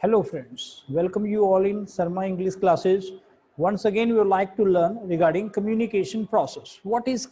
Hello friends, welcome you all in Sarma English classes. Once again we would like to learn regarding communication process. What is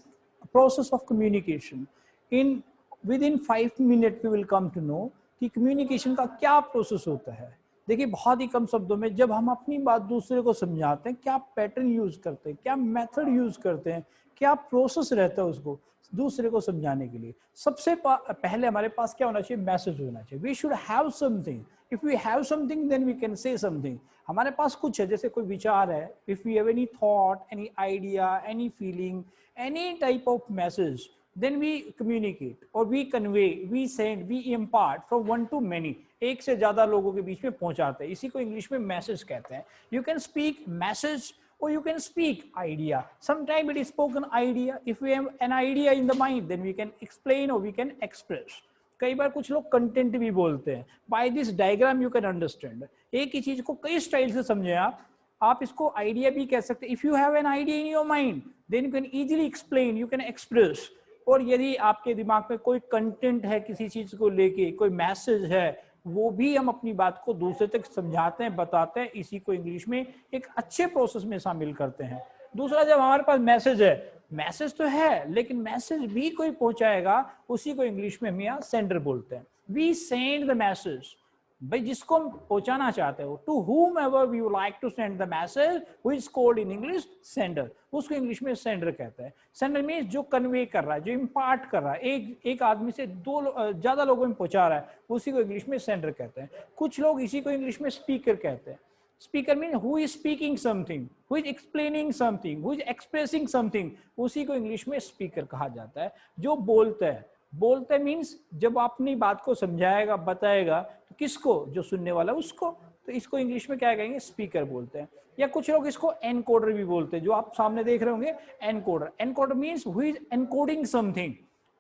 process of communication? In within 5 minutes we will come to know कि communication का क्या process होता है. देखिए बहुत ही कम शब्दों में जब हम अपनी बात दूसरे को समझाते हैं, क्या पैटर्न यूज करते हैं, क्या मेथड यूज करते हैं, क्या प्रोसेस रहता है उसको दूसरे को समझाने के लिए. सबसे पहले हमारे पास क्या होना चाहिए? मैसेज होना चाहिए. We should have something. If we have something then we can say something. हमारे पास कुछ है, जैसे कोई विचार है. If we have any thought, any idea, any feeling, any type of message, then we communicate or we convey, we send, we impart from one to many. एक से ज्यादा लोगों के बीच में पहुंचाते हैं. इसी को इंग्लिश में मैसेज कहते हैं. You can speak message or you can speak idea. Sometimes it is spoken idea. If we have an idea in the mind, then we can explain or we can express. कई बार कुछ लोग content भी बोलते हैं. By this diagram you can understand. एक ही चीज को कई स्टाइल से समझे आप इसको आइडिया भी कह सकते हैं. If you have an idea in your mind then you can easily explain, you can express. और यदि आपके दिमाग में कोई कंटेंट है, किसी चीज को लेके कोई मैसेज है, वो भी हम अपनी बात को दूसरे तक समझाते हैं, बताते हैं. इसी को इंग्लिश में एक अच्छे प्रोसेस में शामिल करते हैं. दूसरा, जब हमारे पास मैसेज है, मैसेज तो है लेकिन मैसेज भी कोई पहुंचाएगा, उसी को इंग्लिश में हम यहाँ सेंडर बोलते हैं. We send the message. भाई जिसको हम पहुंचाना चाहते हो, to whom ever we would like to send the message, who is called in English sender. उसको इंग्लिश में सेंडर कहते हैं. सेंडर मीन्स जो कन्वे कर रहा है, जो इम्पार्ट कर रहा है, एक आदमी से ज्यादा लोगों में पहुंचा रहा है, उसी को इंग्लिश में सेंडर कहते हैं. कुछ लोग इसी को इंग्लिश में स्पीकर कहते हैं. Speaker mean who is speaking something, who is explaining something, who is expressing something, उसी को इंग्लिश में स्पीकर कहा जाता है. जो बोलता है, बोलते मीन्स जब अपनी बात को समझाएगा, बताएगा, तो किसको? जो सुनने वाला उसको. तो इसको इंग्लिश में क्या कहेंगे? स्पीकर बोलते हैं. या कुछ लोग इसको एनकोडर भी बोलते हैं, जो आप सामने देख रहे होंगे encoder. Encoder means who is encoding something.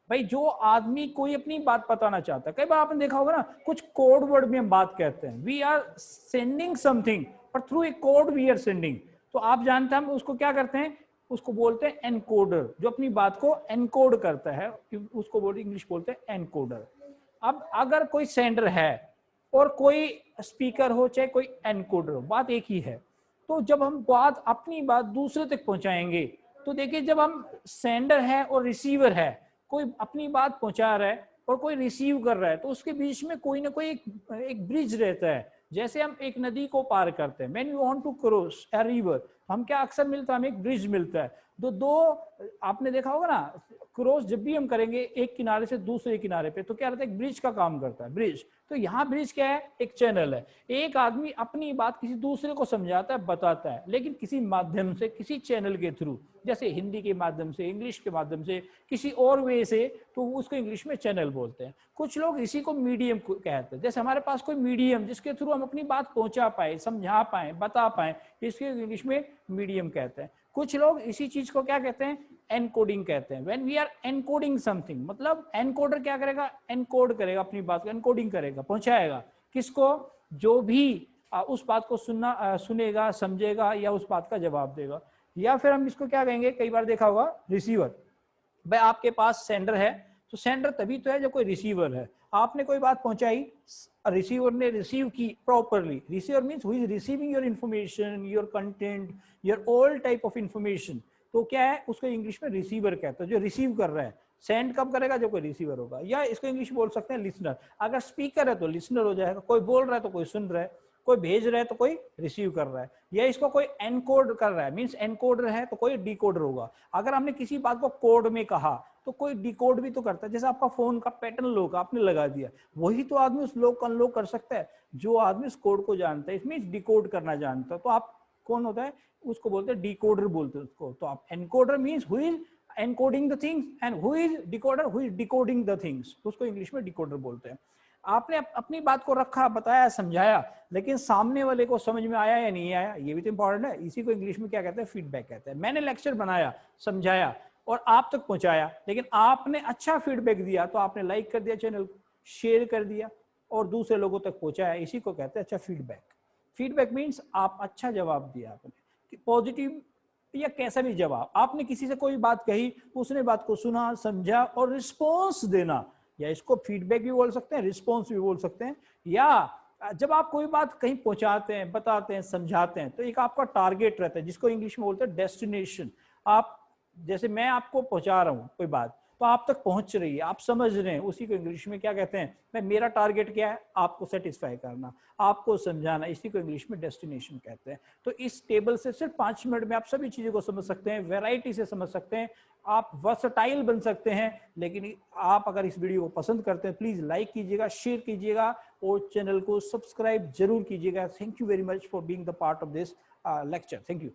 भाई जो आदमी कोई अपनी बात बताना चाहता है. कई बार आपने देखा होगा ना, कुछ कोड वर्ड में हम बात कहते हैं. वी आर सेंडिंग समथिंग पर through a code we are sending. तो आप जानते हैं हम उसको क्या करते हैं? उसको बोलते हैं एनकोडर. जो अपनी बात को एनकोड करता है उसको बोलते, इंग्लिश बोलते हैं एनकोडर. अब अगर कोई सेंडर है और कोई स्पीकर हो, चाहे कोई एनकोडर हो, बात एक ही है. तो जब हम अपनी बात दूसरे तक पहुंचाएंगे, तो देखिए जब हम सेंडर है और रिसीवर है, कोई अपनी बात पहुंचा रहा है और कोई रिसीव कर रहा है, तो उसके बीच में कोई ना कोई एक ब्रिज रहता है. जैसे हम एक नदी को पार करते हैं, when you want to cross a river, हम क्या अक्सर मिलता है? हमें एक ब्रिज मिलता है. दो आपने देखा होगा ना, क्रॉस जब भी हम करेंगे एक किनारे से दूसरे किनारे पे, तो क्या रहता है? एक ब्रिज का काम करता है, ब्रिज. तो यहाँ ब्रिज क्या है? एक चैनल है. एक आदमी अपनी बात किसी दूसरे को समझाता है, बताता है, लेकिन किसी माध्यम से, किसी चैनल के थ्रू, जैसे हिंदी के माध्यम से, इंग्लिश के माध्यम से, किसी और वे से, तो उसको इंग्लिश में चैनल बोलते हैं. कुछ लोग इसी को मीडियम कहते हैं. जैसे हमारे पास कोई मीडियम जिसके थ्रू हम अपनी बात पहुंचा पाए, समझा पाए, बता पाए, इसके इंग्लिश में मीडियम कहते हैं. कुछ लोग इसी चीज को क्या कहते हैं? एनकोडिंग कहते हैं. When we are encoding something, मतलब एनकोडर क्या करेगा? एनकोड करेगा अपनी बात को, एनकोडिंग करेगा, पहुंचाएगा. किसको? जो भी उस बात को सुनेगा, समझेगा या उस बात का जवाब देगा. या फिर हम इसको क्या कहेंगे? कई बार देखा होगा रिसीवर. भाई आपके पास सेंडर है, तो सेंडर तभी तो है जब कोई रिसीवर है. आपने कोई बात पहुंचाई, रिसीवर ने रिसीव की properly. Receiver means who is receiving your information, your content, your all type of information. तो क्या है? उसको इंग्लिश में रिसीवर कहते हैं, जो रिसीव कर रहा है. सेंड कब करेगा? जो कोई रिसीवर होगा. या इसको इंग्लिश बोल सकते हैं लिसनर. अगर स्पीकर है तो लिसनर हो जाएगा. कोई बोल रहा है तो कोई सुन रहा है, कोई भेज रहा है तो कोई रिसीव कर रहा है. या इसको कोई एनकोड कर रहा है, मींस एनकोडर है तो कोई डिकोडर होगा. अगर हमने किसी बात को कोड में कहा तो कोई डिकोड भी तो करता है. जैसे आपका फोन का पैटर्न लॉक आपने लगा दिया, वही तो आदमी उस लॉक को अनलॉक कर सकता है, जो आदमी उस कोड को जानता है. इसमें डिकोड करना जानता है. तो आप कौन होता है? उसको बोलते हैं डिकोडर बोलते हैं उसको. तो आप encoder means who is encoding the things and who is decoder, who is decoding the things. उसको इंग्लिश में डिकोडर बोलते हैं. आपने अपनी बात को रखा, बताया, समझाया, लेकिन सामने वाले को समझ में आया या नहीं आया, ये भी तो इंपॉर्टेंट है. इसी को इंग्लिश में क्या कहते हैं? फीडबैक कहते हैं. मैंने लेक्चर बनाया, समझाया और आप तक पहुंचाया, लेकिन आपने अच्छा फीडबैक दिया, तो आपने लाइक कर दिया चैनल को, शेयर कर दिया और दूसरे लोगों तक पहुंचाया. इसी को कहते हैं अच्छा फीडबैक. फीडबैक मीन्स आप अच्छा जवाब दिया, आपने पॉजिटिव या कैसा भी जवाब. आपने किसी से कोई बात कही, उसने बात को सुना, समझा और रिस्पॉन्स देना. या इसको फीडबैक भी बोल सकते हैं, रिस्पॉन्स भी बोल सकते हैं. या जब आप कोई बात कहीं पहुंचाते हैं, बताते हैं, समझाते हैं, तो एक आपका टारगेट रहता है जिसको इंग्लिश में बोलते हैं डेस्टिनेशन। आप जैसे मैं आपको पहुंचा रहा हूँ कोई बात, तो आप तक पहुंच रही है, आप समझ रहे हैं, उसी को इंग्लिश में क्या कहते हैं, मैं मेरा टारगेट क्या है, आपको सेटिस्फाई करना, आपको समझाना, इसी को इंग्लिश में डेस्टिनेशन कहते हैं। तो इस टेबल से सिर्फ 5 मिनट में आप सभी चीजों को समझ सकते हैं, वैरायटी से समझ सकते हैं, आप वर्सटाइल बन सकते हैं। लेकिन आप अगर इस वीडियो को पसंद करते हैं, प्लीज लाइक कीजिएगा, शेयर कीजिएगा और चैनल को सब्सक्राइब जरूर कीजिएगा। Thank you very much for being the part of this lecture. Thank you.